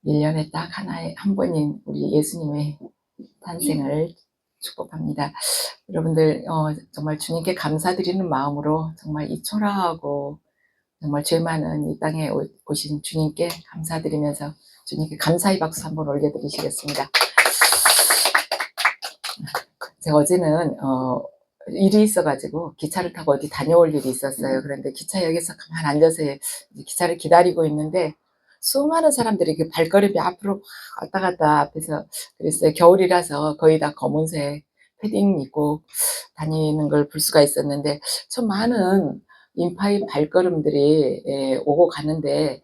1년에 딱 하나의 한 번인 우리 예수님의 탄생을 축복합니다. 여러분들 정말 주님께 감사드리는 마음으로 정말 이 초라하고 정말 죄 많은 이 땅에 오신 주님께 감사드리면서 주님께 감사의 박수 한번 올려드리시겠습니다. 제가 어제는 일이 있어가지고 기차를 타고 어디 다녀올 일이 있었어요. 그런데 기차역에서 가만 앉아서 기차를 기다리고 있는데 수많은 사람들이 그 발걸음이 앞으로 막 왔다 갔다 앞에서 그랬어요. 겨울이라서 거의 다 검은색 패딩 입고 다니는 걸 볼 수가 있었는데 참 많은 인파의 발걸음들이 오고 가는데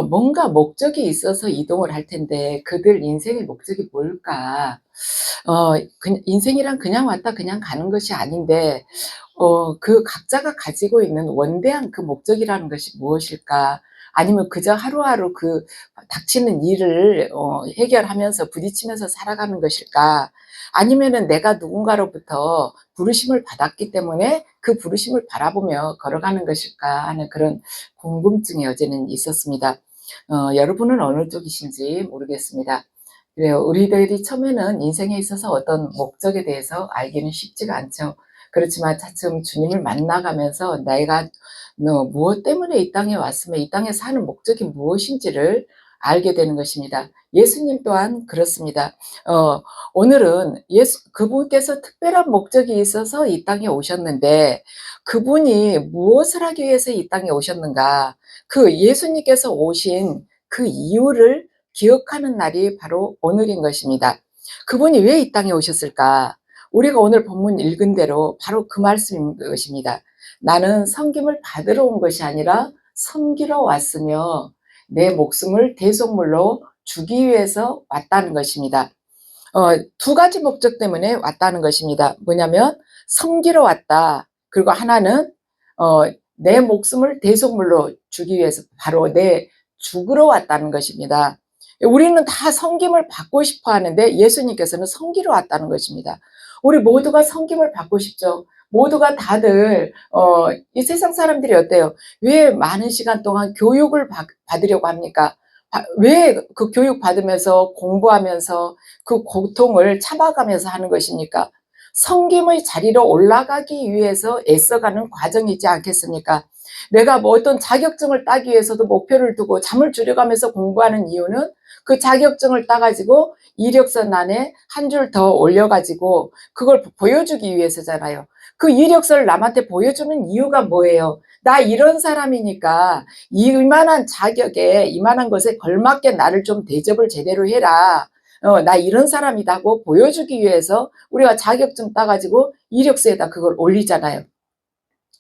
뭔가 목적이 있어서 이동을 할 텐데 그들 인생의 목적이 뭘까? 인생이란 그냥 왔다 그냥 가는 것이 아닌데 그 각자가 가지고 있는 원대한 그 목적이라는 것이 무엇일까? 아니면 그저 하루하루 그 닥치는 일을 해결하면서 부딪히면서 살아가는 것일까? 아니면은 내가 누군가로부터 부르심을 받았기 때문에 그 부르심을 바라보며 걸어가는 것일까 하는 그런 궁금증이 어제는 있었습니다. 여러분은 어느 쪽이신지 모르겠습니다. 그래요. 우리들이 처음에는 인생에 있어서 어떤 목적에 대해서 알기는 쉽지가 않죠. 그렇지만 차츰 주님을 만나가면서 내가 무엇 때문에 이 땅에 왔으며 이 땅에 사는 목적이 무엇인지를 알게 되는 것입니다. 예수님 또한 그렇습니다. 오늘은 그분께서 특별한 목적이 있어서 이 땅에 오셨는데 그분이 무엇을 하기 위해서 이 땅에 오셨는가? 그 예수님께서 오신 그 이유를 기억하는 날이 바로 오늘인 것입니다. 그분이 왜 이 땅에 오셨을까? 우리가 오늘 본문 읽은 대로 바로 그 말씀인 것입니다. 나는 섬김을 받으러 온 것이 아니라 섬기러 왔으며 내 목숨을 대속물로 주기 위해서 왔다는 것입니다. 두 가지 목적 때문에 왔다는 것입니다. 뭐냐면 섬기러 왔다. 그리고 하나는 내 목숨을 대속물로 주기 위해서 바로 내 죽으러 왔다는 것입니다. 우리는 다 섬김을 받고 싶어 하는데 예수님께서는 섬기러 왔다는 것입니다. 우리 모두가 섬김을 받고 싶죠. 모두가 다들 이 세상 사람들이 어때요? 왜 많은 시간 동안 교육을 받으려고 합니까? 왜 그 교육 받으면서 공부하면서 그 고통을 참아가면서 하는 것입니까? 섬김의 자리로 올라가기 위해서 애써가는 과정이지 않겠습니까? 내가 뭐 어떤 자격증을 따기 위해서도 목표를 두고 잠을 줄여가면서 공부하는 이유는 그 자격증을 따가지고 이력서란에 한 줄 더 올려가지고 그걸 보여주기 위해서잖아요. 그 이력서를 남한테 보여주는 이유가 뭐예요? 나 이런 사람이니까 이만한 자격에 이만한 것에 걸맞게 나를 좀 대접을 제대로 해라. 나 이런 사람이다고 보여주기 위해서 우리가 자격증 따가지고 이력서에다 그걸 올리잖아요.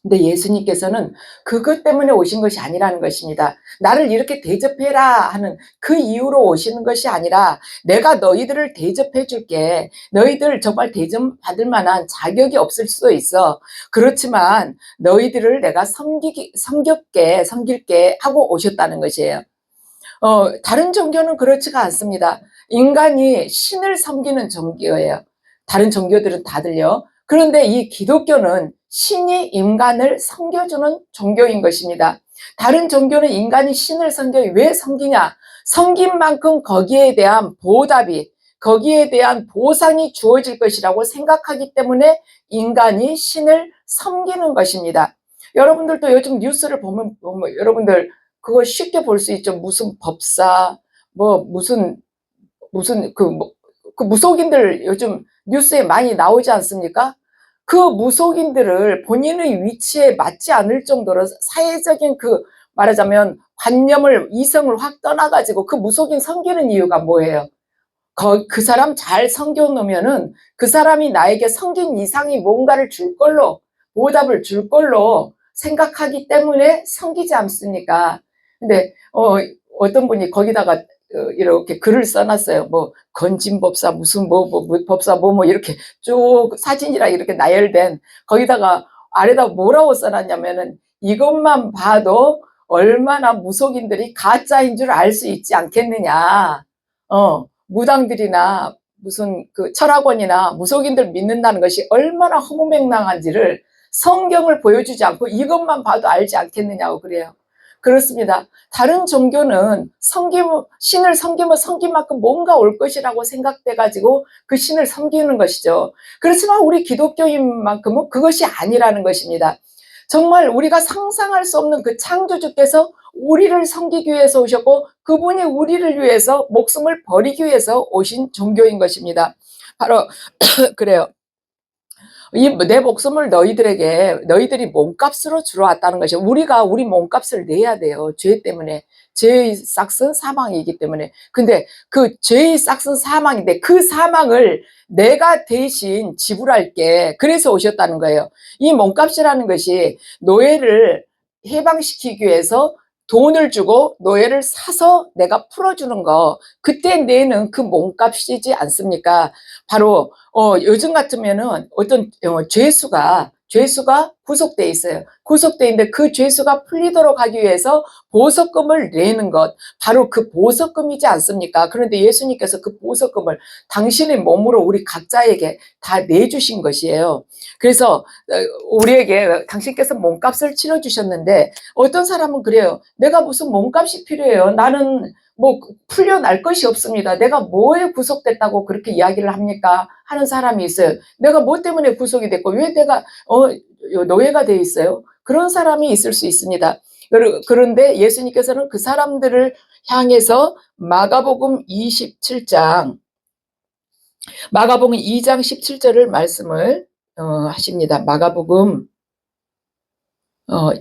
근데 예수님께서는 그것 때문에 오신 것이 아니라는 것입니다. 나를 이렇게 대접해라 하는 그 이유로 오시는 것이 아니라 내가 너희들을 대접해 줄게. 너희들 정말 대접받을 만한 자격이 없을 수도 있어. 그렇지만 너희들을 내가 섬길게 하고 오셨다는 것이에요. 다른 종교는 그렇지가 않습니다. 인간이 신을 섬기는 종교예요. 다른 종교들은 다들요. 그런데 이 기독교는 신이 인간을 섬겨주는 종교인 것입니다. 다른 종교는 인간이 신을 섬겨요. 왜 섬기냐? 섬긴 만큼 거기에 대한 보답이, 거기에 대한 보상이 주어질 것이라고 생각하기 때문에 인간이 신을 섬기는 것입니다. 여러분들도 요즘 뉴스를 보면 여러분들 그거 쉽게 볼 수 있죠. 무슨 법사, 무슨 그 무속인들 요즘 뉴스에 많이 나오지 않습니까? 그 무속인들을 본인의 위치에 맞지 않을 정도로 사회적인 그 말하자면 관념을 이성을 확 떠나가지고 그 무속인 섬기는 이유가 뭐예요? 그 사람 잘 섬겨 놓으면은 그 사람이 나에게 섬긴 이상의 뭔가를 줄 걸로 보답을 줄 걸로 생각하기 때문에 섬기지 않습니까? 근데 어떤 분이 거기다가 이렇게 글을 써놨어요. 뭐 건진법사 무슨 법사 이렇게 쭉 사진이랑 이렇게 나열된 거기다가 아래다 뭐라고 써놨냐면은 이것만 봐도 얼마나 무속인들이 가짜인 줄 알 수 있지 않겠느냐. 무당들이나 무슨 그 철학원이나 무속인들 믿는다는 것이 얼마나 허무맹랑한지를 성경을 보여주지 않고 이것만 봐도 알지 않겠느냐고 그래요. 그렇습니다. 다른 종교는 신을 섬기면 섬긴 만큼 뭔가 올 것이라고 생각돼가지고 그 신을 섬기는 것이죠. 그렇지만 우리 기독교인만큼은 그것이 아니라는 것입니다. 정말 우리가 상상할 수 없는 그 창조주께서 우리를 섬기기 위해서 오셨고 그분이 우리를 위해서 목숨을 버리기 위해서 오신 종교인 것입니다. 바로 그래요. 내 목숨을 너희들이 몸값으로 주러 왔다는 것이요. 우리가 우리 몸값을 내야 돼요. 죄 때문에. 죄의 싹은 사망이기 때문에. 근데 그 죄의 싹은 사망인데 그 사망을 내가 대신 지불할게. 그래서 오셨다는 거예요. 이 몸값이라는 것이 노예를 해방시키기 위해서 돈을 주고 노예를 사서 내가 풀어주는 거. 그때 내는 그 몸값이지 않습니까? 바로 요즘 같으면은 어떤 죄수가 구속돼 있어요. 구속돼 있는데 그 죄수가 풀리도록 하기 위해서 보석금을 내는 것, 바로 그 보석금이지 않습니까? 그런데 예수님께서 그 보석금을 당신의 몸으로 우리 각자에게 다 내주신 것이에요. 그래서 우리에게 당신께서 몸값을 치러주셨는데 어떤 사람은 그래요. 내가 무슨 몸값이 필요해요. 나는 뭐 풀려날 것이 없습니다. 내가 뭐에 구속됐다고 그렇게 이야기를 합니까? 하는 사람이 있어요. 내가 뭐 때문에 구속이 됐고 왜 내가 노예가 돼 있어요? 그런 사람이 있을 수 있습니다. 그런데 예수님께서는 그 사람들을 향해서 마가복음 2장 17절을 말씀을 하십니다.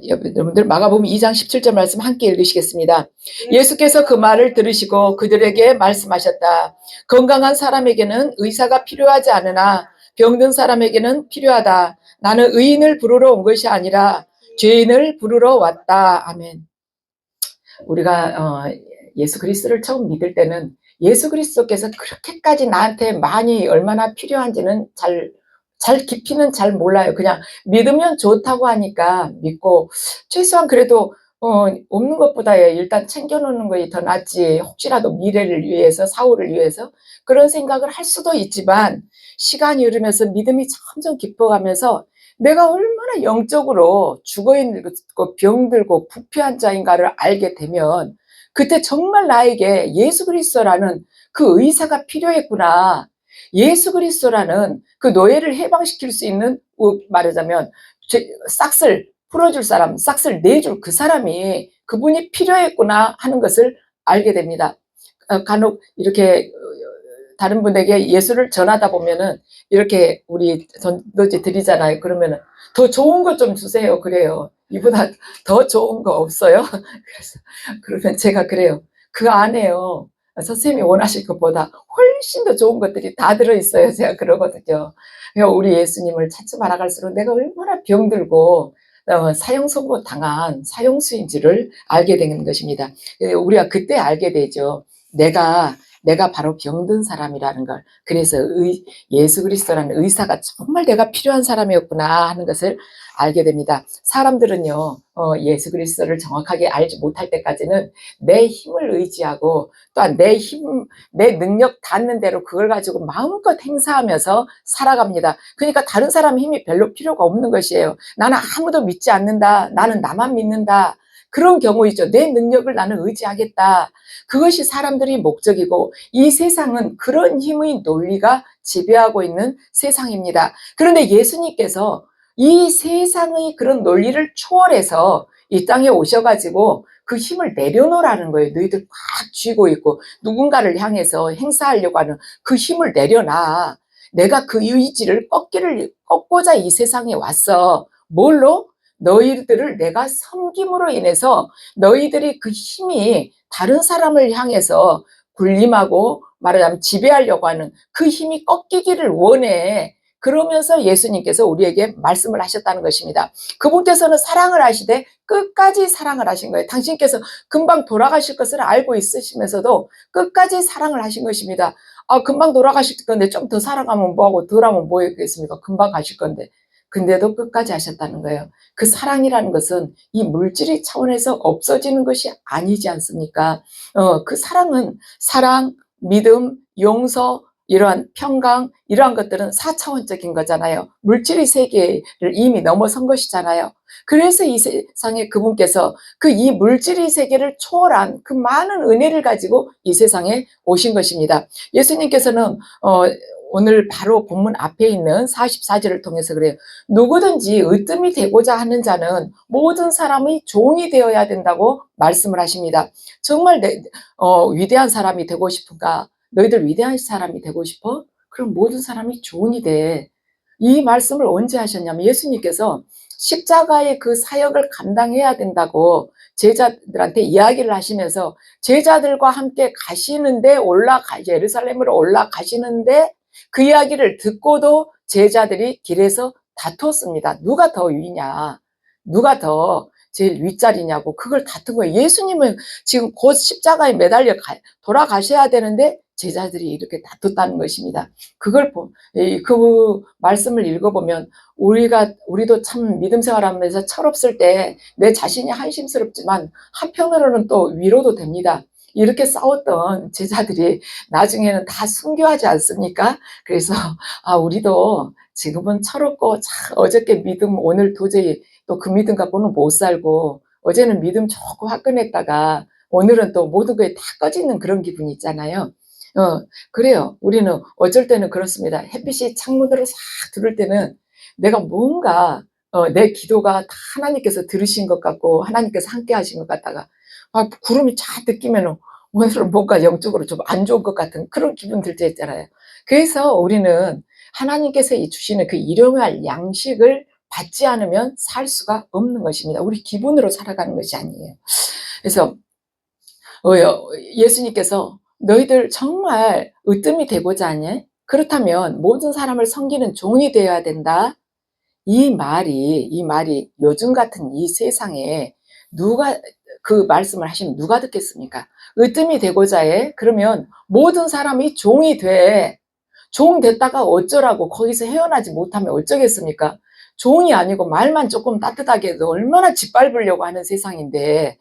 여러분들 마가복음 2장 17절 말씀 함께 읽으시겠습니다. 예수께서 그 말을 들으시고 그들에게 말씀하셨다. 건강한 사람에게는 의사가 필요하지 않으나 병든 사람에게는 필요하다. 나는 의인을 부르러 온 것이 아니라 죄인을 부르러 왔다. 아멘. 우리가 예수 그리스도를 처음 믿을 때는 예수 그리스도께서 그렇게까지 나한테 많이 얼마나 필요한지는 잘 깊이는 잘 몰라요. 그냥 믿으면 좋다고 하니까 믿고 최소한 그래도 없는 것보다 일단 챙겨놓는 것이 더 낫지. 혹시라도 미래를 위해서 사후를 위해서 그런 생각을 할 수도 있지만 시간이 흐르면서 믿음이 점점 깊어가면서 내가 얼마나 영적으로 죽어있고 병들고 부패한 자인가를 알게 되면 그때 정말 나에게 예수 그리스도라는 그 의사가 필요했구나. 예수 그리스도라는 그 노예를 해방시킬 수 있는 말하자면 싹을 풀어줄 사람, 싹을 내줄 그 사람이 그분이 필요했구나 하는 것을 알게 됩니다. 간혹 이렇게 다른 분에게 예수를 전하다 보면은 이렇게 우리 전도지 드리잖아요. 그러면은 더 좋은 것 좀 주세요. 그래요. 이보다 더 좋은 거 없어요? 그래서 그러면 제가 그래요. 그 안에요. 선생님이 원하실 것보다 훨씬 더 좋은 것들이 다 들어있어요. 제가 그러거든요. 우리 예수님을 찾지 말아갈수록 내가 얼마나 병들고 사형선고 당한 사형수인지를 알게 되는 것입니다. 우리가 그때 알게 되죠. 내가 바로 병든 사람이라는 걸. 그래서 예수 그리스도라는 의사가 정말 내가 필요한 사람이었구나 하는 것을 알게 됩니다. 사람들은요, 예수 그리스도를 정확하게 알지 못할 때까지는 내 힘을 의지하고 또한 내 능력 닿는 대로 그걸 가지고 마음껏 행사하면서 살아갑니다. 그러니까 다른 사람 힘이 별로 필요가 없는 것이에요. 나는 아무도 믿지 않는다. 나는 나만 믿는다. 그런 경우 있죠. 내 능력을 나는 의지하겠다. 그것이 사람들이 목적이고 이 세상은 그런 힘의 논리가 지배하고 있는 세상입니다. 그런데 예수님께서 이 세상의 그런 논리를 초월해서 이 땅에 오셔가지고 그 힘을 내려놓으라는 거예요. 너희들 꽉 쥐고 있고 누군가를 향해서 행사하려고 하는 그 힘을 내려놔. 내가 그 의지를 꺾고자 이 세상에 왔어. 뭘로? 너희들을 내가 섬김으로 인해서 너희들이 그 힘이 다른 사람을 향해서 군림하고 말하자면 지배하려고 하는 그 힘이 꺾이기를 원해. 그러면서 예수님께서 우리에게 말씀을 하셨다는 것입니다. 그분께서는 사랑을 하시되 끝까지 사랑을 하신 거예요. 당신께서 금방 돌아가실 것을 알고 있으시면서도 끝까지 사랑을 하신 것입니다. 금방 돌아가실 건데 좀 더 사랑하면 뭐하고 덜 하면 뭐겠습니까? 금방 가실 건데. 근데도 끝까지 하셨다는 거예요. 그 사랑이라는 것은 이 물질의 차원에서 없어지는 것이 아니지 않습니까? 그 사랑은 사랑, 믿음, 용서, 이러한 평강, 이러한 것들은 4차원적인 거잖아요. 물질의 세계를 이미 넘어선 것이잖아요. 그래서 이 세상에 그분께서 그 이 물질의 세계를 초월한 그 많은 은혜를 가지고 이 세상에 오신 것입니다. 예수님께서는 오늘 바로 본문 앞에 있는 44절을 통해서 그래요. 누구든지 으뜸이 되고자 하는 자는 모든 사람의 종이 되어야 된다고 말씀을 하십니다. 정말 위대한 사람이 되고 싶은가? 너희들 위대한 사람이 되고 싶어? 그럼 모든 사람이 종이 돼. 이 말씀을 언제 하셨냐면 예수님께서 십자가의 그 사역을 감당해야 된다고 제자들한테 이야기를 하시면서 제자들과 함께 가시는데 예루살렘으로 올라가시는데 그 이야기를 듣고도 제자들이 길에서 다투었습니다. 누가 더 위냐? 누가 더 제일 윗자리냐고 그걸 다툰 거예요. 예수님은 지금 곧 십자가에 매달려 돌아가셔야 되는데 제자들이 이렇게 다퉜다는 것입니다. 그 말씀을 읽어보면 우리도 참 믿음 생활하면서 철없을 때 내 자신이 한심스럽지만 한편으로는 또 위로도 됩니다. 이렇게 싸웠던 제자들이 나중에는 다 순교하지 않습니까? 그래서 우리도 지금은 철없고 어저께 믿음 오늘 도저히 또 그 믿음 갖고는 못 살고 어제는 믿음 좋고 화끈했다가 오늘은 또 모든 게 다 꺼지는 그런 기분이 있잖아요. 그래요. 우리는 어쩔 때는 그렇습니다. 햇빛이 창문으로 싹 들어올 때는 내가 뭔가 내 기도가 다 하나님께서 들으신 것 같고 하나님께서 함께 하신 것 같다가 구름이 쫙 끼면은 오늘은 뭔가 영적으로 좀 안 좋은 것 같은 그런 기분 들 때 있잖아요. 그래서 우리는 하나님께서 주시는 그 일용할 양식을 받지 않으면 살 수가 없는 것입니다. 우리 기분으로 살아가는 것이 아니에요. 그래서 예수님께서 너희들 정말 으뜸이 되고자 하니? 그렇다면 모든 사람을 섬기는 종이 되어야 된다. 이 말이 요즘 같은 이 세상에 누가 그 말씀을 하시면 누가 듣겠습니까? 으뜸이 되고자 해. 그러면 모든 사람이 종이 돼. 종 됐다가 어쩌라고 거기서 헤어나지 못하면 어쩌겠습니까? 종이 아니고 말만 조금 따뜻하게 해도 얼마나 짓밟으려고 하는 세상인데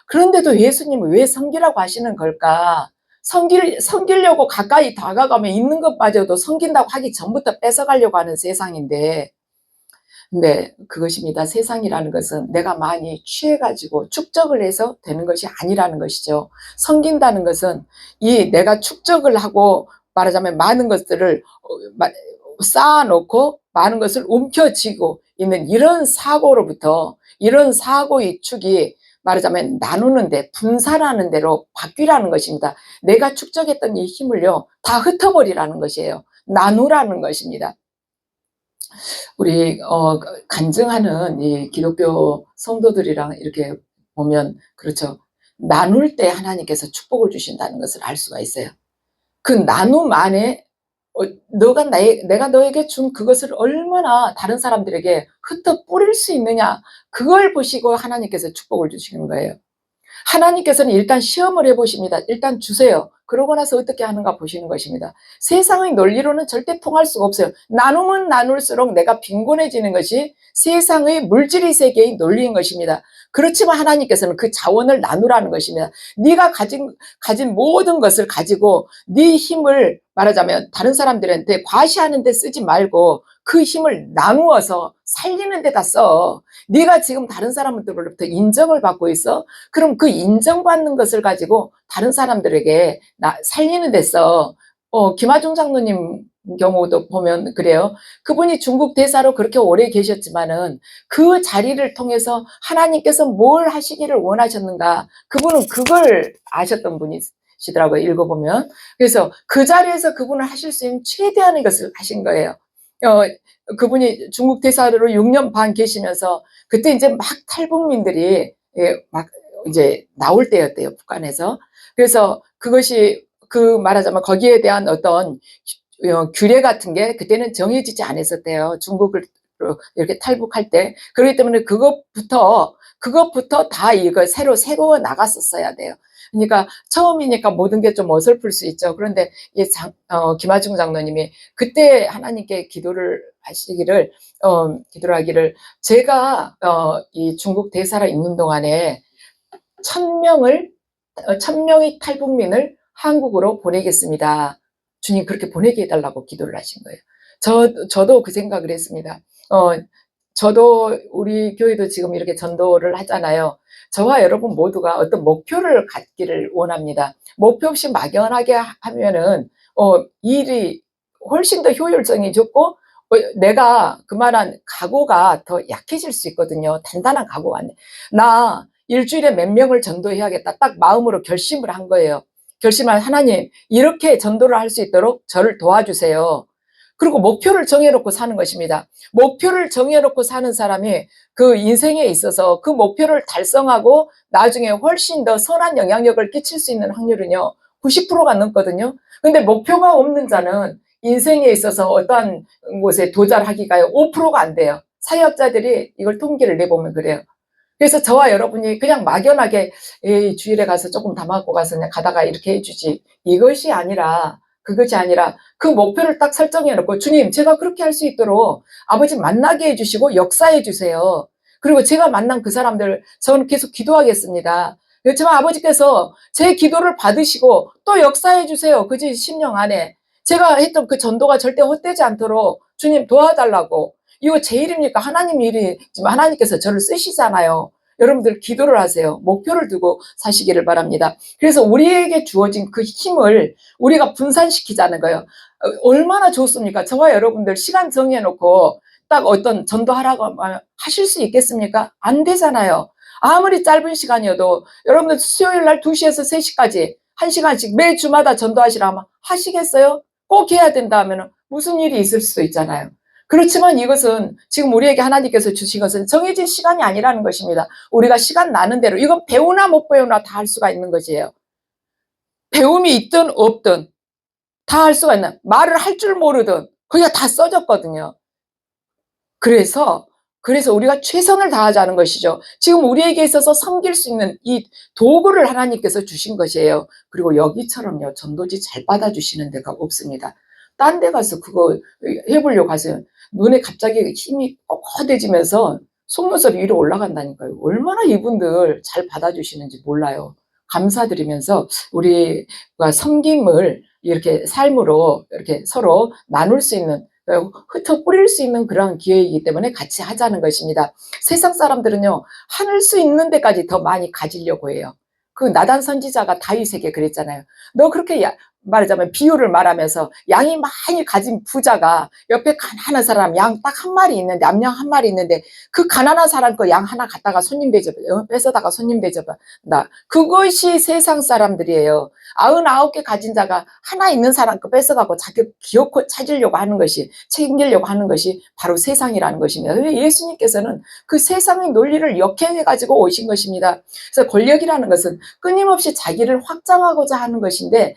그런데도 예수님은 왜 섬기라고 하시는 걸까? 섬기려고 가까이 다가가면 있는 것마저도 섬긴다고 하기 전부터 뺏어가려고 하는 세상인데 근데 그것입니다. 세상이라는 것은 내가 많이 취해가지고 축적을 해서 되는 것이 아니라는 것이죠. 섬긴다는 것은 내가 축적을 하고 말하자면 많은 것들을 쌓아놓고 많은 것을 움켜쥐고 있는 이런 사고로부터 이런 사고의 축이 말하자면 나누는데 분산하는 대로 바뀌라는 것입니다. 내가 축적했던 이 힘을요 다 흩어버리라는 것이에요. 나누라는 것입니다. 우리 간증하는 이 기독교 성도들이랑 이렇게 보면 그렇죠. 나눌 때 하나님께서 축복을 주신다는 것을 알 수가 있어요. 그 나눔 안에 내가 너에게 준 그것을 얼마나 다른 사람들에게 흩어 뿌릴 수 있느냐 그걸 보시고 하나님께서 축복을 주시는 거예요. 하나님께서는 일단 시험을 해보십니다. 일단 주세요. 그러고 나서 어떻게 하는가 보시는 것입니다. 세상의 논리로는 절대 통할 수가 없어요. 나누면 나눌수록 내가 빈곤해지는 것이 세상의 물질의 세계의 논리인 것입니다. 그렇지만 하나님께서는 그 자원을 나누라는 것입니다. 네가 가진 모든 것을 가지고 네 힘을 말하자면 다른 사람들한테 과시하는 데 쓰지 말고 그 힘을 나누어서 살리는 데다 써. 네가 지금 다른 사람들로부터 인정을 받고 있어. 그럼 그 인정받는 것을 가지고 다른 사람들에게 살리는 데서 김하중 장로님 경우도 보면 그래요. 그분이 중국 대사로 그렇게 오래 계셨지만은 그 자리를 통해서 하나님께서 뭘 하시기를 원하셨는가 그분은 그걸 아셨던 분이시더라고요. 읽어보면. 그래서 그 자리에서 그분을 하실 수 있는 최대한의 것을 하신 거예요. 그분이 중국 대사로 6년 반 계시면서 그때 이제 막 탈북민들이 막 이제 나올 때였대요, 북한에서. 그래서 그것이 말하자면 거기에 대한 어떤 규례 같은 게 그때는 정해지지 않았었대요. 중국을 이렇게 탈북할 때. 그렇기 때문에 그것부터 다 이거 새로 세워 나갔었어야 돼요. 그러니까 처음이니까 모든 게 좀 어설플 수 있죠. 그런데 김하중 장로님이 그때 하나님께 기도를 하기를 제가 이 중국 대사로 있는 동안에 1000명의 탈북민을 한국으로 보내겠습니다. 주님 그렇게 보내게 해달라고 기도를 하신 거예요. 저도 그 생각을 했습니다. 저도 우리 교회도 지금 이렇게 전도를 하잖아요. 저와 여러분 모두가 어떤 목표를 갖기를 원합니다. 목표 없이 막연하게 하면은 일이 훨씬 더 효율성이 좋고 내가 그만한 각오가 더 약해질 수 있거든요. 단단한 각오가 안 돼. 나 일주일에 몇 명을 전도해야겠다. 딱 마음으로 결심을 한 거예요. 결심한 하나님 이렇게 전도를 할 수 있도록 저를 도와주세요. 그리고 목표를 정해놓고 사는 것입니다. 목표를 정해놓고 사는 사람이 그 인생에 있어서 그 목표를 달성하고 나중에 훨씬 더 선한 영향력을 끼칠 수 있는 확률은요 90%가 넘거든요. 근데 목표가 없는 자는 인생에 있어서 어떠한 곳에 도달하기가 5%가 안 돼요. 사역자들이 이걸 통계를 내보면 그래요. 그래서 저와 여러분이 그냥 막연하게 에이, 주일에 가서 조금 담아갖고 가서 그냥 가다가 이렇게 해주지 그것이 아니라 그 목표를 딱 설정해 놓고 주님 제가 그렇게 할 수 있도록 아버지 만나게 해주시고 역사해 주세요. 그리고 제가 만난 그 사람들 저는 계속 기도하겠습니다. 그렇지만 아버지께서 제 기도를 받으시고 또 역사해 주세요. 그지 심령 안에 제가 했던 그 전도가 절대 헛되지 않도록 주님 도와달라고. 이거 제 일입니까? 하나님 일이지만 하나님께서 저를 쓰시잖아요. 여러분들 기도를 하세요. 목표를 두고 사시기를 바랍니다. 그래서 우리에게 주어진 그 힘을 우리가 분산시키자는 거예요. 얼마나 좋습니까? 저와 여러분들 시간 정해놓고 딱 어떤 전도하라고 하실 수 있겠습니까? 안 되잖아요. 아무리 짧은 시간이어도 여러분들 수요일 날 2시에서 3시까지 1시간씩 매 주마다 전도하시라면 하시겠어요? 꼭 해야 된다 하면 무슨 일이 있을 수도 있잖아요. 그렇지만 이것은 지금 우리에게 하나님께서 주신 것은 정해진 시간이 아니라는 것입니다. 우리가 시간 나는 대로 이건 배우나 못 배우나 다 할 수가 있는 것이에요. 배움이 있든 없든 다 할 수가 있는 말을 할 줄 모르든 거기가 다 써졌거든요. 그래서 우리가 최선을 다하자는 것이죠. 지금 우리에게 있어서 섬길 수 있는 이 도구를 하나님께서 주신 것이에요. 그리고 여기처럼요 전도지 잘 받아주시는 데가 없습니다. 딴 데 가서 그거 해보려고 하세요. 눈에 갑자기 힘이 뻣뻣해지면서 속눈썹이 위로 올라간다니까요. 얼마나 이분들 잘 받아주시는지 몰라요. 감사드리면서 우리가 섬김을 이렇게 삶으로 이렇게 서로 나눌 수 있는 흩어 뿌릴 수 있는 그런 기회이기 때문에 같이 하자는 것입니다. 세상 사람들은요 하늘 수 있는 데까지 더 많이 가지려고 해요. 그 나단 선지자가 다윗에게 그랬잖아요. 너 그렇게 말하자면 비유를 말하면서 양이 많이 가진 부자가 옆에 가난한 사람 양 딱 한 마리 있는데 암양 한 마리 있는데 그 가난한 사람 거 양 하나 갖다가 손님 뺏어다가 손님 대접한다. 그것이 세상 사람들이에요. 99개 가진 자가 하나 있는 사람 거 뺏어가고 자기 기어코 찾으려고 하는 것이 챙기려고 하는 것이 바로 세상이라는 것입니다. 예수님께서는 그 세상의 논리를 역행해가지고 오신 것입니다. 그래서 권력이라는 것은 끊임없이 자기를 확장하고자 하는 것인데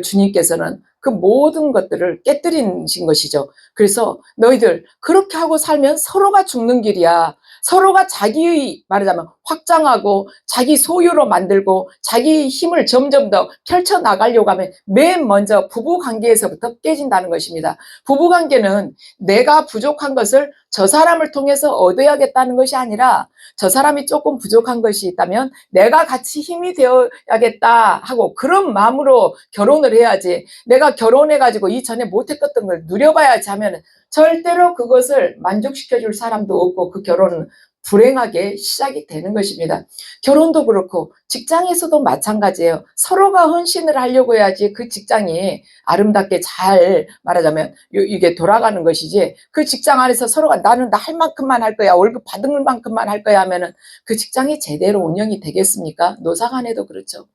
주님께서는 그 모든 것들을 깨뜨리신 것이죠. 그래서 너희들 그렇게 하고 살면 서로가 죽는 길이야. 서로가 자기의 말하자면 확장하고 자기 소유로 만들고 자기 힘을 점점 더 펼쳐나가려고 하면 맨 먼저 부부관계에서부터 깨진다는 것입니다. 부부관계는 내가 부족한 것을 저 사람을 통해서 얻어야겠다는 것이 아니라 저 사람이 조금 부족한 것이 있다면 내가 같이 힘이 되어야겠다 하고 그런 마음으로 결혼을 해야지 내가 결혼해가지고 이전에 못했던 걸 누려봐야지 하면 절대로 그것을 만족시켜줄 사람도 없고 그 결혼은 불행하게 시작이 되는 것입니다. 결혼도 그렇고 직장에서도 마찬가지예요. 서로가 헌신을 하려고 해야지 그 직장이 아름답게 잘 말하자면 이게 돌아가는 것이지 그 직장 안에서 서로가 나는 나 할 만큼만 할 거야 월급 받은 만큼만 할 거야 하면은 그 직장이 제대로 운영이 되겠습니까? 노사간에도 그렇죠.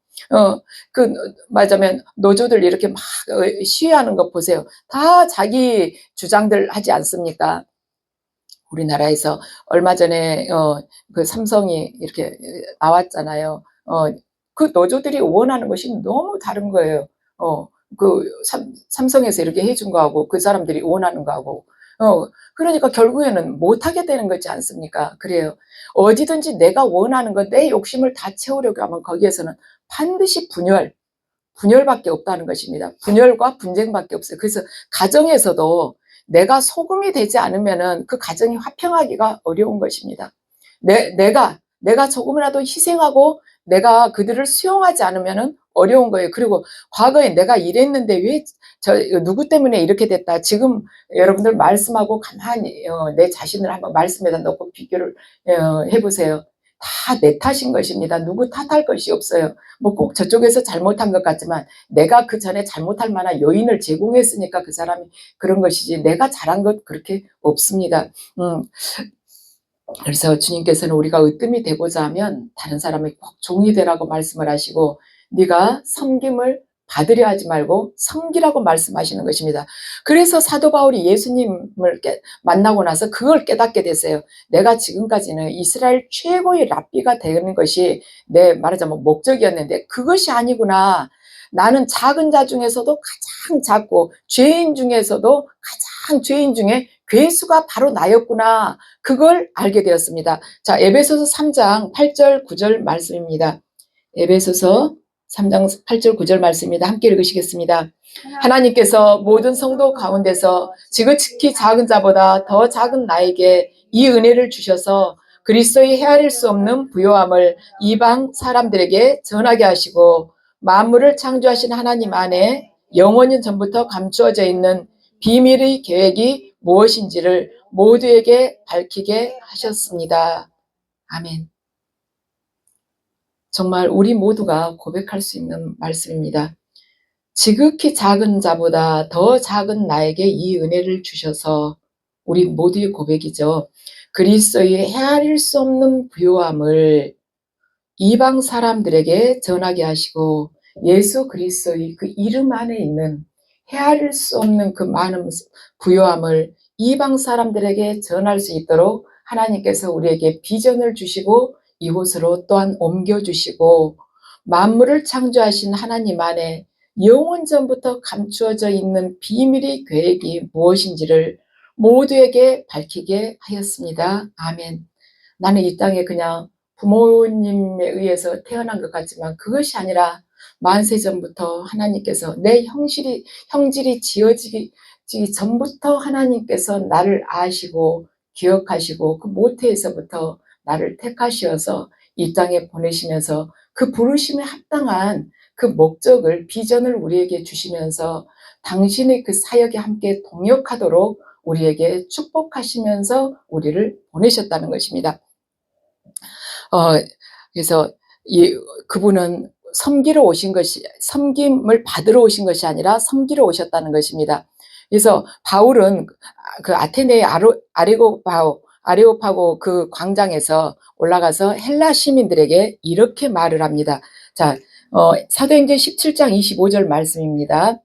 말하자면 노조들 이렇게 막 시위하는 거 보세요. 다 자기 주장들 하지 않습니까? 우리나라에서 얼마 전에 그 삼성이 이렇게 나왔잖아요. 그 노조들이 원하는 것이 너무 다른 거예요. 그 삼성에서 이렇게 해준 거하고 그 사람들이 원하는 거하고 그러니까 결국에는 못하게 되는 거지 않습니까? 그래요. 어디든지 내가 원하는 거 내 욕심을 다 채우려고 하면 거기에서는 반드시 분열밖에 없다는 것입니다. 분열과 분쟁밖에 없어요. 그래서 가정에서도 내가 소금이 되지 않으면은 그 가정이 화평하기가 어려운 것입니다. 내가 조금이라도 희생하고 내가 그들을 수용하지 않으면은 어려운 거예요. 그리고 과거에 내가 이랬는데 왜 누구 때문에 이렇게 됐다. 지금 여러분들 말씀하고 가만히 내 자신을 한번 말씀에다 넣고 비교를 해보세요. 다 내 탓인 것입니다. 누구 탓할 것이 없어요. 뭐 꼭 저쪽에서 잘못한 것 같지만 내가 그 전에 잘못할 만한 요인을 제공했으니까 그 사람이 그런 것이지 내가 잘한 것 그렇게 없습니다. 그래서 주님께서는 우리가 으뜸이 되고자 하면 다른 사람이 꼭 종이 되라고 말씀을 하시고 네가 섬김을 받으려 하지 말고 섬기라고 말씀하시는 것입니다. 그래서 사도 바울이 예수님을 만나고 나서 그걸 깨닫게 됐어요. 내가 지금까지는 이스라엘 최고의 랍비가 되는 것이 내 말하자면 목적이었는데 그것이 아니구나. 나는 작은 자 중에서도 가장 작고 죄인 중에서도 가장 죄인 중에 괴수가 바로 나였구나. 그걸 알게 되었습니다. 자, 에베소서 3장 8절 9절 말씀입니다. 에베소서 3장 8절 9절 말씀입니다. 함께 읽으시겠습니다. 하나님께서 모든 성도 가운데서 지극히 작은 자보다 더 작은 나에게 이 은혜를 주셔서 그리스도의 헤아릴 수 없는 부요함을 이방 사람들에게 전하게 하시고 만물을 창조하신 하나님 안에 영원히 전부터 감추어져 있는 비밀의 계획이 무엇인지를 모두에게 밝히게 하셨습니다. 아멘. 정말 우리 모두가 고백할 수 있는 말씀입니다. 지극히 작은 자보다 더 작은 나에게 이 은혜를 주셔서 우리 모두의 고백이죠. 그리스도의 헤아릴 수 없는 부요함을 이방 사람들에게 전하게 하시고 예수 그리스도의 그 이름 안에 있는 헤아릴 수 없는 그 많은 부요함을 이방 사람들에게 전할 수 있도록 하나님께서 우리에게 비전을 주시고 이곳으로 또한 옮겨주시고 만물을 창조하신 하나님 안에 영원 전부터 감추어져 있는 비밀의 계획이 무엇인지를 모두에게 밝히게 하였습니다. 아멘. 나는 이 땅에 그냥 부모님에 의해서 태어난 것 같지만 그것이 아니라 만세 전부터 하나님께서 내 형질이 지어지기 전부터 하나님께서 나를 아시고 기억하시고 그 모태에서부터 나를 택하시어서 이 땅에 보내시면서 그 부르심에 합당한 그 목적을 비전을 우리에게 주시면서 당신의 그 사역에 함께 동역하도록 우리에게 축복하시면서 우리를 보내셨다는 것입니다. 그래서 그분은 섬기러 오신 것이 섬김을 받으러 오신 것이 아니라 섬기러 오셨다는 것입니다. 그래서 바울은 그 아테네 아레오파고 그 광장에서 올라가서 헬라 시민들에게 이렇게 말을 합니다. 자, 사도행전 17장 25절 말씀입니다.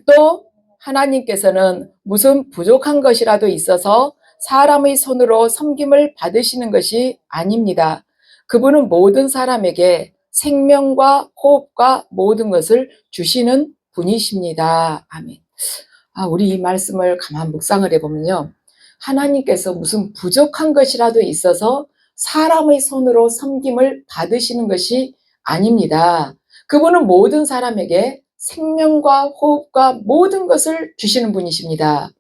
또 하나님께서는 무슨 부족한 것이라도 있어서 사람의 손으로 섬김을 받으시는 것이 아닙니다. 그분은 모든 사람에게 생명과 호흡과 모든 것을 주시는 분이십니다. 아멘. 우리 이 말씀을 가만 묵상을 해보면요. 하나님께서 무슨 부족한 것이라도 있어서 사람의 손으로 섬김을 받으시는 것이 아닙니다. 그분은 모든 사람에게 생명과 호흡과 모든 것을 주시는 분이십니다.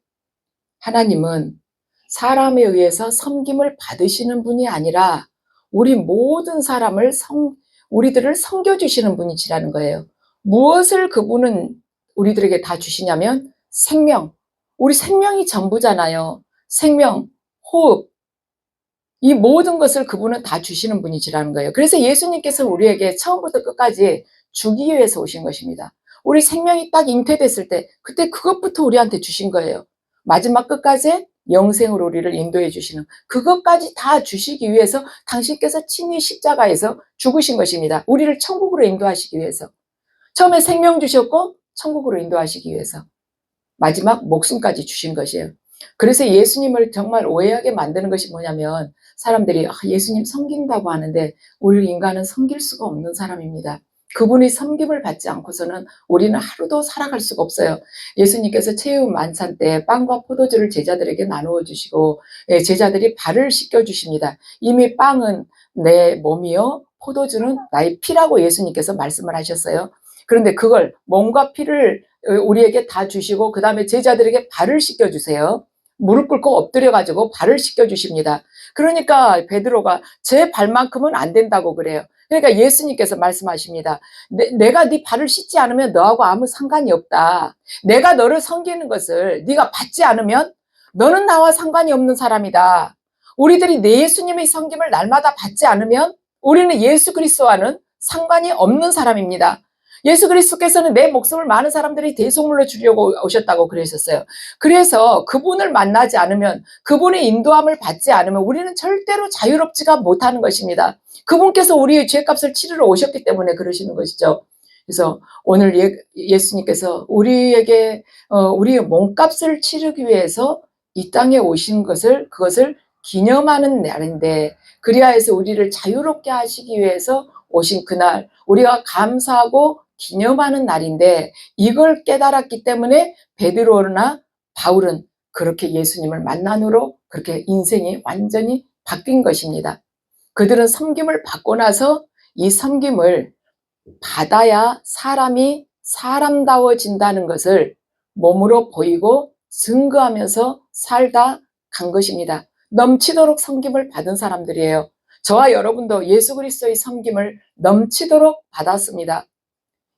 하나님은 사람에 의해서 섬김을 받으시는 분이 아니라 우리 모든 우리들을 섬겨주시는 분이시라는 거예요. 무엇을 그분은 우리들에게 다 주시냐면 생명. 우리 생명이 전부잖아요. 생명, 호흡, 이 모든 것을 그분은 다 주시는 분이시라는 거예요. 그래서 예수님께서 우리에게 처음부터 끝까지 주기 위해서 오신 것입니다. 우리 생명이 딱 잉태됐을 때 그때 그것부터 우리한테 주신 거예요. 마지막 끝까지 영생으로 우리를 인도해 주시는 그것까지 다 주시기 위해서 당신께서 친히 십자가에서 죽으신 것입니다. 우리를 천국으로 인도하시기 위해서. 처음에 생명 주셨고 천국으로 인도하시기 위해서. 마지막 목숨까지 주신 것이에요. 그래서 예수님을 정말 오해하게 만드는 것이 뭐냐면 사람들이 예수님 섬긴다고 하는데 우리 인간은 섬길 수가 없는 사람입니다. 그분이 섬김을 받지 않고서는 우리는 하루도 살아갈 수가 없어요. 예수님께서 체육 만찬 때 빵과 포도주를 제자들에게 나누어 주시고 제자들이 발을 씻겨 주십니다. 이미 빵은 내 몸이요 포도주는 나의 피라고 예수님께서 말씀을 하셨어요. 그런데 그걸 몸과 피를 우리에게 다 주시고 그 다음에 제자들에게 발을 씻겨주세요. 무릎 꿇고 엎드려가지고 발을 씻겨주십니다. 그러니까 베드로가 제 발만큼은 안 된다고 그래요. 그러니까 예수님께서 말씀하십니다. 내가 네 발을 씻지 않으면 너하고 아무 상관이 없다. 내가 너를 섬기는 것을 네가 받지 않으면 너는 나와 상관이 없는 사람이다. 우리들이 내 예수님의 섬김을 날마다 받지 않으면 우리는 예수 그리스도와는 상관이 없는 사람입니다. 예수 그리스도께서는 내 목숨을 많은 사람들이 대속물로 주려고 오셨다고 그러셨어요. 그래서 그분을 만나지 않으면, 그분의 인도함을 받지 않으면 우리는 절대로 자유롭지가 못하는 것입니다. 그분께서 우리의 죄값을 치르러 오셨기 때문에 그러시는 것이죠. 그래서 오늘 예수님께서 우리에게 우리의 몸값을 치르기 위해서 이 땅에 오신 그것을 기념하는 날인데, 그리하여서 우리를 자유롭게 하시기 위해서 오신 그날, 우리가 감사하고 기념하는 날인데, 이걸 깨달았기 때문에 베드로나 바울은 그렇게 예수님을 만난 후로 그렇게 인생이 완전히 바뀐 것입니다. 그들은 섬김을 받고 나서 이 섬김을 받아야 사람이 사람다워진다는 것을 몸으로 보이고 증거하면서 살다 간 것입니다. 넘치도록 섬김을 받은 사람들이에요. 저와 여러분도 예수 그리스도의 섬김을 넘치도록 받았습니다.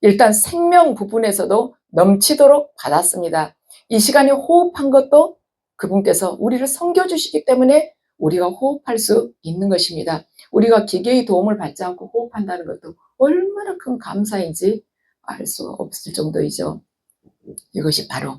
일단 생명 부분에서도 넘치도록 받았습니다. 이 시간에 호흡한 것도 그분께서 우리를 섬겨주시기 때문에 우리가 호흡할 수 있는 것입니다. 우리가 기계의 도움을 받지 않고 호흡한다는 것도 얼마나 큰 감사인지 알 수가 없을 정도이죠. 이것이 바로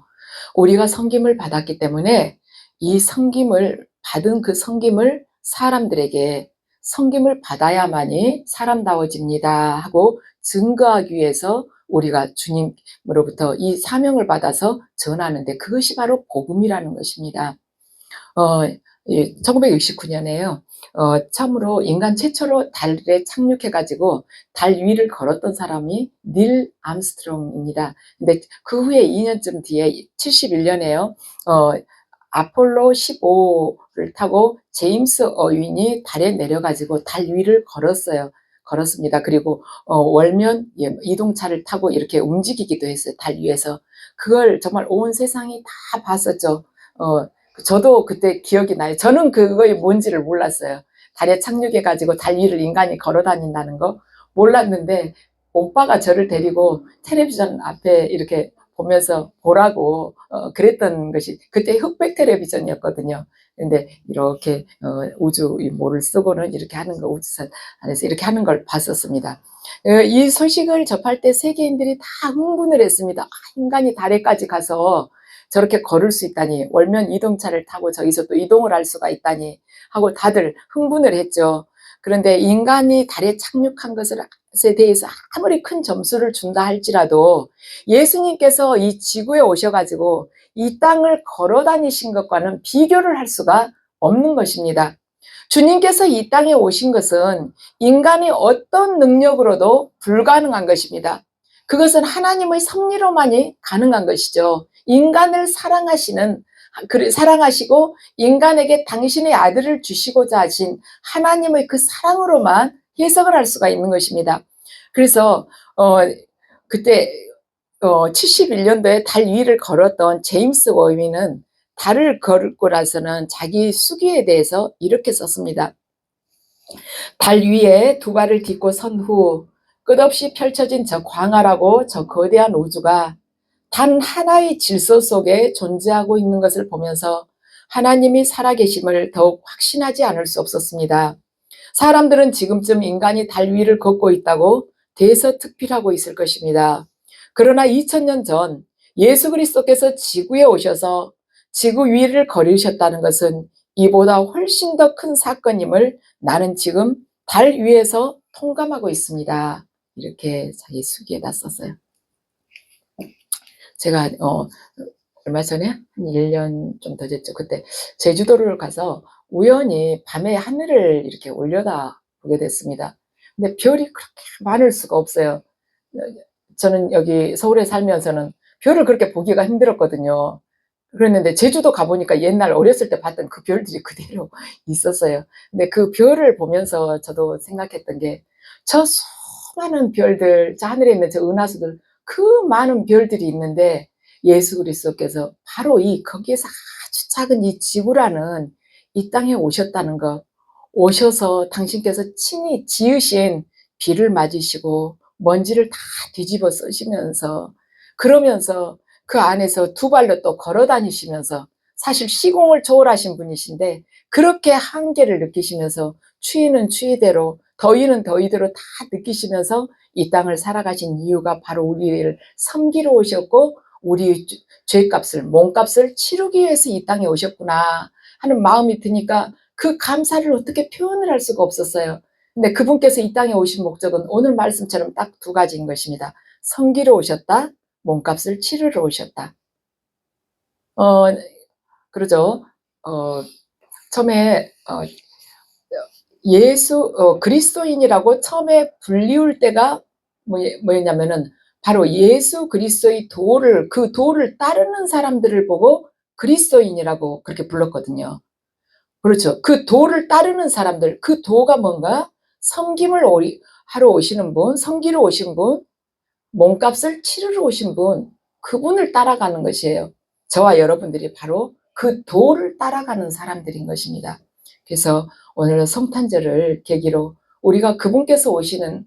우리가 섬김을 받았기 때문에 이 섬김을 받은 그 섬김을 사람들에게 섬김을 받아야만이 사람다워집니다 하고 증거하기 위해서 우리가 주님으로부터 이 사명을 받아서 전하는데, 그것이 바로 복음이라는 것입니다. 1969년에요. 처음으로 인간 최초로 달에 착륙해가지고 달 위를 걸었던 사람이 닐 암스트롱입니다. 근데 그 후에 2년쯤 뒤에 71년에요. 아폴로 15를 타고 제임스 어윈이 달에 내려가지고 달 위를 걸었습니다. 그리고 월면 이동차를 타고 이렇게 움직이기도 했어요. 달 위에서. 그걸 정말 온 세상이 다 봤었죠. 저도 그때 기억이 나요. 저는 그거의 뭔지를 몰랐어요. 달에 착륙해가지고 달 위를 인간이 걸어 다닌다는 거 몰랐는데, 오빠가 저를 데리고 텔레비전 앞에 이렇게 보면서 보라고 그랬던 것이, 그때 흑백 텔레비전이었거든요. 근데 이렇게 우주 모를 쓰고는 이렇게 하는 거, 우주선 안에서 이렇게 하는 걸 봤었습니다. 이 소식을 접할 때 세계인들이 다 흥분을 했습니다. 인간이 달에까지 가서 저렇게 걸을 수 있다니, 월면 이동차를 타고 저기서 또 이동을 할 수가 있다니 하고 다들 흥분을 했죠. 그런데 인간이 달에 착륙한 것에 대해서 아무리 큰 점수를 준다 할지라도 예수님께서 이 지구에 오셔가지고 이 땅을 걸어 다니신 것과는 비교를 할 수가 없는 것입니다. 주님께서 이 땅에 오신 것은 인간이 어떤 능력으로도 불가능한 것입니다. 그것은 하나님의 섭리로만이 가능한 것이죠. 인간을 사랑하시고 인간에게 당신의 아들을 주시고자 하신 하나님의 그 사랑으로만 해석을 할 수가 있는 것입니다. 그래서 그때 71년도에 달 위를 걸었던 제임스 워윈은 달을 걸고 나서는 자기 수기에 대해서 이렇게 썼습니다. 달 위에 두 발을 딛고 선 후 끝없이 펼쳐진 저 광활하고 저 거대한 우주가 단 하나의 질서 속에 존재하고 있는 것을 보면서 하나님이 살아계심을 더욱 확신하지 않을 수 없었습니다. 사람들은 지금쯤 인간이 달 위를 걷고 있다고 대서특필하고 있을 것입니다. 그러나 2000년 전 예수 그리스도께서 지구에 오셔서 지구 위를 걸으셨다는 것은 이보다 훨씬 더 큰 사건임을 나는 지금 달 위에서 통감하고 있습니다. 이렇게 자기 수기에다 썼어요. 제가 얼마 전에 한 1년 좀 더 됐죠. 그때 제주도를 가서 우연히 밤에 하늘을 이렇게 올려다 보게 됐습니다. 근데 별이 그렇게 많을 수가 없어요. 저는 여기 서울에 살면서는 별을 그렇게 보기가 힘들었거든요. 그랬는데 제주도 가보니까 옛날 어렸을 때 봤던 그 별들이 그대로 있었어요. 근데 그 별을 보면서 저도 생각했던 게, 저 수많은 별들, 저 하늘에 있는 저 은하수들, 그 많은 별들이 있는데 예수 그리스도께서 바로 거기에서 아주 작은 이 지구라는 이 땅에 오셨다는 것, 오셔서 당신께서 친히 지으신 비를 맞으시고 먼지를 다 뒤집어 쓰시면서, 그러면서 그 안에서 두 발로 또 걸어 다니시면서, 사실 시공을 초월하신 분이신데 그렇게 한계를 느끼시면서 추위는 추위대로 더위는 더위대로 다 느끼시면서 이 땅을 살아가신 이유가 바로 우리를 섬기러 오셨고 우리 죄값을, 몸값을 치르기 위해서 이 땅에 오셨구나 하는 마음이 드니까 그 감사를 어떻게 표현을 할 수가 없었어요. 근데 그분께서 이 땅에 오신 목적은 오늘 말씀처럼 딱 두 가지인 것입니다. 섬기러 오셨다, 몸값을 치르러 오셨다. 어, 그러죠. 어, 처음에 그리스도인이라고 처음에 불리울 때가 뭐였냐면은 바로 예수 그리스도의 도를, 그 도를 따르는 사람들을 보고 그리스도인이라고 그렇게 불렀거든요. 그렇죠. 그 도를 따르는 사람들, 그 도가 뭔가 섬김을 하러 오시는 분, 섬기러 오신 분, 몸값을 치르러 오신 분, 그분을 따라가는 것이에요. 저와 여러분들이 바로 그 도를 따라가는 사람들인 것입니다. 그래서 오늘 성탄절을 계기로 우리가 그분께서 오신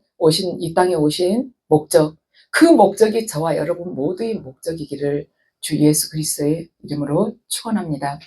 이 땅에 오신 목적, 그 목적이 저와 여러분 모두의 목적이기를 주 예수 그리스도의 이름으로 축원합니다.